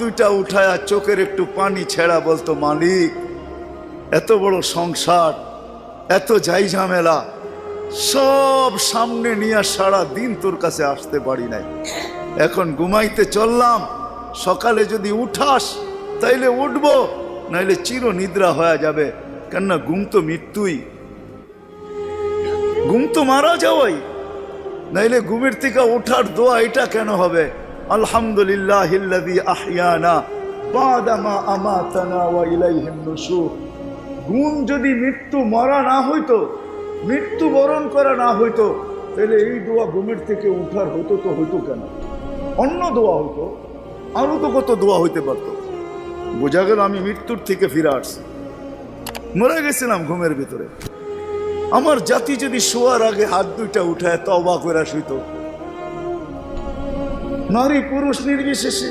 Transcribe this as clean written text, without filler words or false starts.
দুইটা উঠায়া চোখের একটু পানি ছেড়া বলতো, মালিক এত বড় সংসার, এত যাই ঝামেলা সব সামনে নিয়ে সারা দিন তোর কাছে আসতে পারি নাই, এখন ঘুমাইতে চললাম, সকালে যদি উঠাস তাইলে উঠবো, নাইলে চির নিদ্রা হয়ে যাবে। কেননা ঘুম তো মৃত্যুই, ঘুম তো মারা যাওয়াই, নাইলে ঘুমের থেকে ওঠার দোয়া এটা কেন হবে? আলহামদুলিল্লাহিল্লাযী আহইয়ানা বাদামা আমাতানা ওয়া ইলাইহিন নুশুর। ঘুম যদি মৃত্যু মরা না হইতো, মৃত্যু বরণ করা না হইতো, তাহলে এই দোয়া ঘুমের থেকে উঠার হতো তো হইতো কেন? অন্য দোয়া হইতো, আরো তো কত দোয়া হইতে পারতো। বোঝা গেল আমি মৃত্যুর থেকে ফিরে আসছি, মরে গেছিলাম ঘুমের ভিতরে। আমার জাতি যদি শোয়ার আগে হাত দুইটা উঠায় তওবা করে শুইতো, নারী পুরুষ নির্বিশেষে,